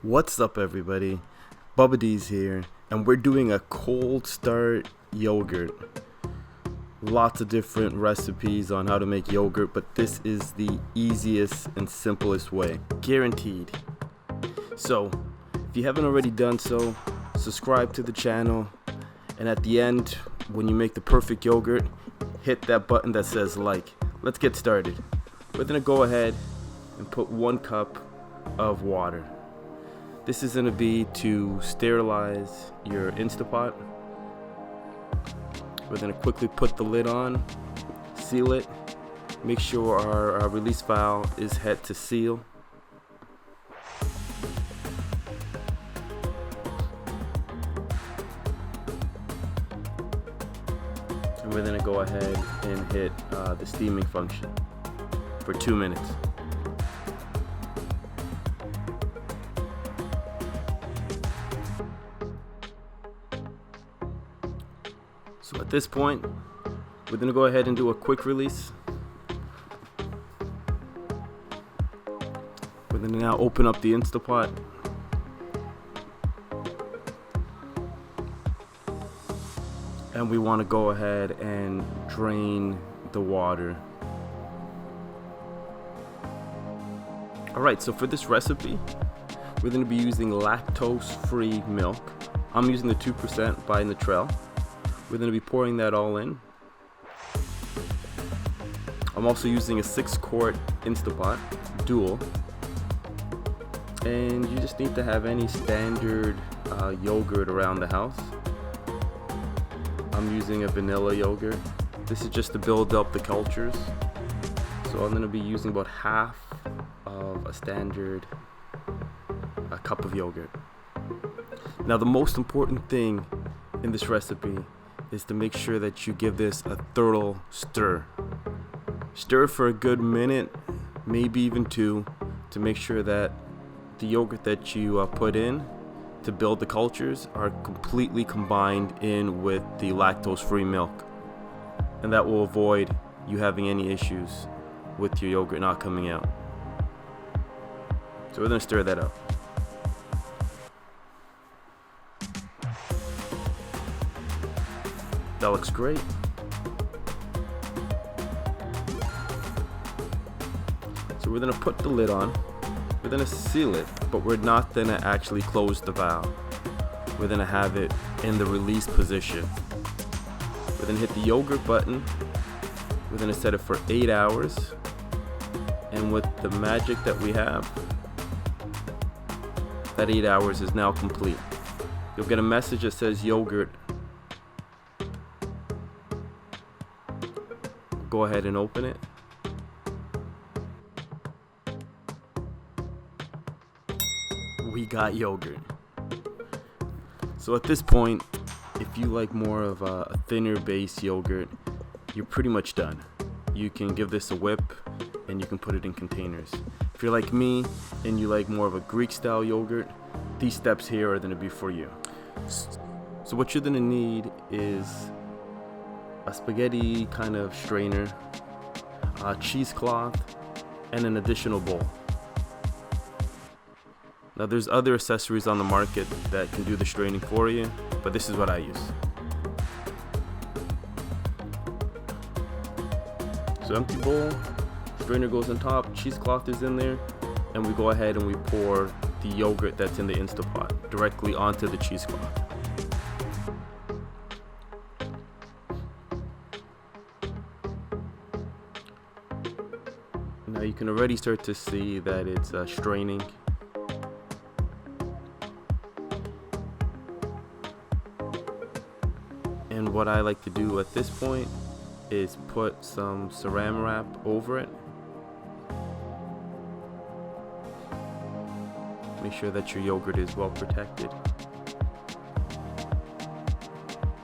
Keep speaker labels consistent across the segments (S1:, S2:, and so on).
S1: What's up, everybody? Bubba D's here, and we're doing a cold start yogurt. Lots of different recipes on how to make yogurt, but this is the easiest and simplest way, guaranteed. So, if you haven't already done so, subscribe to the channel, and at the end, when you make the perfect yogurt, hit that button that says like. Let's get started. We're gonna go ahead and put 1 cup of water. This is going to be to sterilize your Instapot. We're going to quickly put the lid on, seal it, make sure our release valve is set to seal. And we're going to go ahead and hit the steaming function for 2 minutes. So at this point, we're going to go ahead and do a quick release. We're going to now open up the Instapot. And we want to go ahead and drain the water. Alright, so for this recipe, we're going to be using lactose-free milk. I'm using the 2% by Nutrell. We're going to be pouring that all in. I'm also using a 6-quart Instapot dual, and you just need to have any standard yogurt around the house. I'm using a vanilla yogurt. This is just to build up the cultures, so I'm going to be using about half of a standard cup of yogurt. Now, the most important thing in this recipe is to make sure that you give this a thorough stir. Stir for a good minute, maybe even 2, to make sure that the yogurt that you put in to build the cultures are completely combined in with the lactose-free milk. And that will avoid you having any issues with your yogurt not coming out. So we're gonna stir that up. That looks great. So we're gonna put the lid on. We're gonna seal it, but we're not gonna actually close the valve. We're gonna have it in the release position. We're gonna hit the yogurt button. We're gonna set it for 8 hours. And with the magic that we have, that 8 hours is now complete. You'll get a message that says yogurt. Go ahead and open it. We got yogurt. So at this point, if you like more of a thinner base yogurt, you're pretty much done. You can give this a whip and you can put it in containers. If you're like me and you like more of a Greek style yogurt, these steps here are going to be for you. So what you're going to need is a spaghetti kind of strainer, a cheesecloth, and an additional bowl. Now there's other accessories on the market that can do the straining for you, but this is what I use. So empty bowl, strainer goes on top, cheesecloth is in there, and we go ahead and we pour the yogurt that's in the Instapot directly onto the cheesecloth. Now you can already start to see that it's straining. And what I like to do at this point is put some saran wrap over it. Make sure that your yogurt is well protected.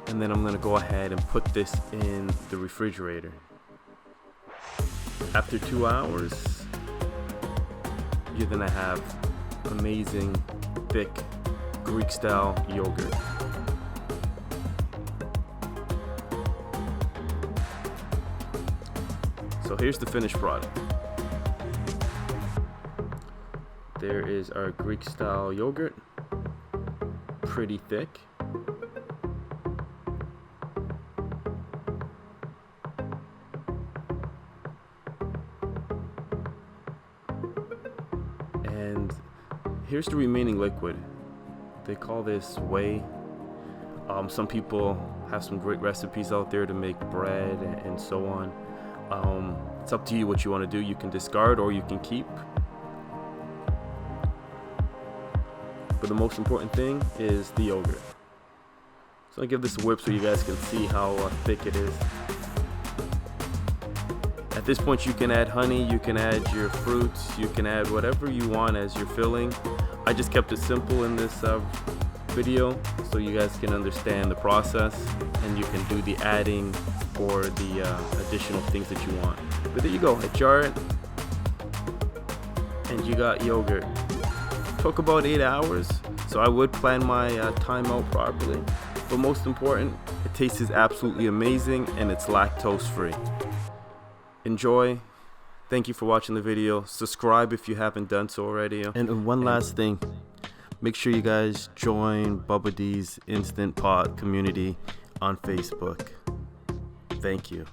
S1: And then I'm going to go ahead and put this in the refrigerator. After 2 hours, you're gonna have amazing, thick, Greek style yogurt. So here's the finished product. there is our Greek style yogurt, pretty thick. And here's the remaining liquid. They call this whey. Some people have some great recipes out there to make bread and so on. It's up to you what you want to do. You can discard or you can keep. But the most important thing is the yogurt. So I'll give this a whip so you guys can see how thick it is. At this point you can add honey, you can add your fruits, you can add whatever you want as your filling. I just kept it simple in this video so you guys can understand the process and you can do the adding or the additional things that you want. But there you go, I jar it and you got yogurt. Took about 8 hours, so I would plan my time out properly. But most important, it tastes absolutely amazing and it's lactose free. Enjoy. Thank you for watching the video. Subscribe if you haven't done so already. And one last thing, make sure you guys join Bubba D's Instant Pot community on Facebook. Thank you.